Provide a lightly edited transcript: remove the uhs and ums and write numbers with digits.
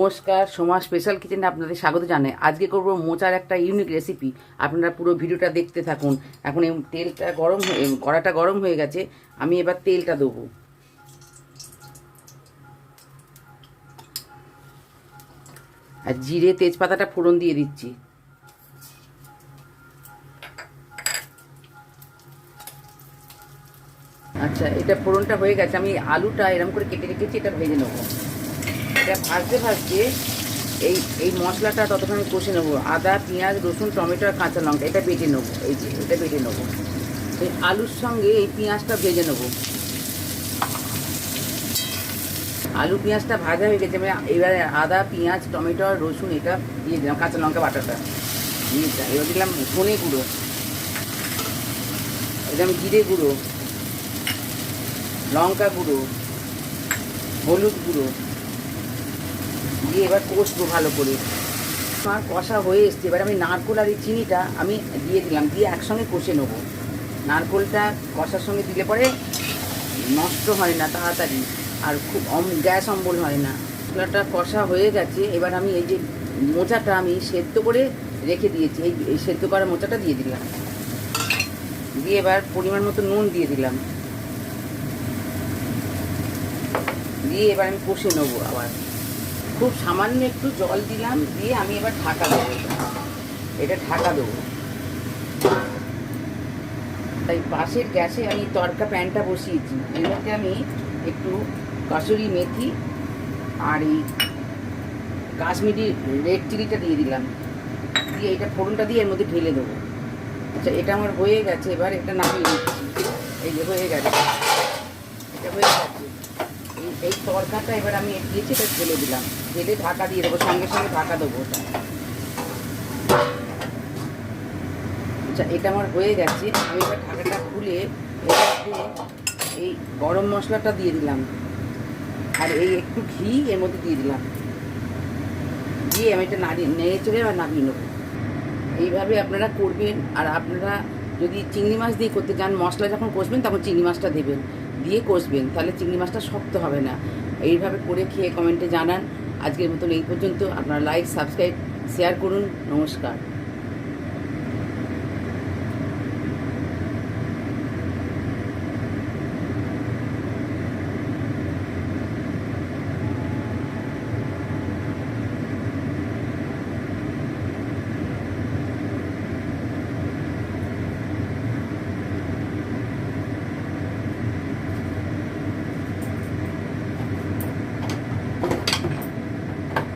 নমস্কার, সোমা স্পেশাল কিচেনে আপনাদের স্বাগত জানাই। আজকে করব মোচার একটা ইউনিক রেসিপি। আপনারা পুরো ভিডিওটা দেখতে থাকুন। এখন এই তেলটা কড়াটা গরম হয়ে গেছে। আমি এবার তেলটা দেবো। আর জিরে তেজপাতাটা ফোড়ন দিয়ে দিচ্ছি। আচ্ছা, এটা ফোড়নটা হয়ে গেছে। আমি আলুটা এরকম করে কেটে রেখেছি, এটা ভেজে নেবো। এটা ভাজতে ভাজতে এই এই মশলাটা ততক্ষণ আমি কষে নেবো। আদা, পেঁয়াজ, রসুন, টমেটো আর কাঁচা লঙ্কা এটা বেটে নেবো। এই যে এটা বেটে নেবো। এই আলুর সঙ্গে এই পেঁয়াজটা ভেজে নেবো। আলু পেঁয়াজটা ভাজা হয়ে গেছে। আমি এবারে আদা, পেঁয়াজ, টমেটো আর রসুন এটা দিয়ে দিলাম, কাঁচা লঙ্কা বাটাটা দিয়ে দিলাম। এবার দিলাম ধনে গুঁড়ো, দিলাম জিরে গুঁড়ো, লঙ্কা গুঁড়ো, হলুদ গুঁড়ো দিয়ে এবার কষবো ভালো করে। আমার কষা হয়ে এসছে। এবার আমি নারকোল আর এই চিনিটা আমি দিয়ে দিলাম, দিয়ে একসঙ্গে কষে নেবো। নারকোলটা কষার সঙ্গে দিলে পরে নষ্ট হয় না তাড়াতাড়ি, আর খুব গ্যাস অম্বল হয় না। মশলাটা কষা হয়ে গেছে। এবার আমি এই যে মোচাটা আমি সেদ্ধ করে রেখে দিয়েছি, এই সেদ্ধ করা মোচাটা দিয়ে দিলাম। দিয়ে এবার পরিমাণ মতো নুন দিয়ে দিলাম। দিয়ে এবার আমি কষে নেবো। আবার খুব সামান্য একটু জল দিলাম, দিয়ে আমি এবার ঢাকা দেবো। এটা ঢাকা দেবো। তাই পাশের গ্যাসে আমি তড়কা প্যানটা বসিয়েছি। এর মধ্যে আমি একটু কাসুরি মেথি আর এই কাশ্মীরি রেড চিলিটা দিয়ে দিলাম। দিয়ে এটা ফোড়নটা দিয়ে এর মধ্যে ঢেলে দেবো। আচ্ছা, এটা আমার হয়ে গেছে। এবার এটা নামিয়ে নিচ্ছি। এই যে হয়ে গেছে, এটা হয়ে গেছে। এই তরকাটা এবার আমি দিয়েছি, এটা ঢেলে দিলাম। ঢেলে ঢাকা দিয়ে দেবো, সঙ্গে সঙ্গে ঢাকা দেবো ওটা। আচ্ছা, এটা আমার হয়ে গেছে। আমি এবার ঢাকাটা খুলে এই গরম মশলাটা দিয়ে দিলাম, আর এই একটু ঘি এর মধ্যে দিয়ে দিলাম। দিয়ে আমি এটা নেড়ে চড়ে আবার নামিয়ে নেবো। এইভাবে আপনারা করবেন। আর আপনারা যদি চিংড়ি মাছ দিয়ে করতে চান, মশলা যখন কষবেন তখন চিংড়ি মাছটা দেবেন, দিয়ে কষবেন, তাহলে চিংড়ি মাছটা শক্ত হবে না। এইভাবে করে খেয়ে কমেন্টে জানান। আজকের মতন এই পর্যন্ত। আপনারা লাইক, সাবস্ক্রাইব, শেয়ার করুন। নমস্কার।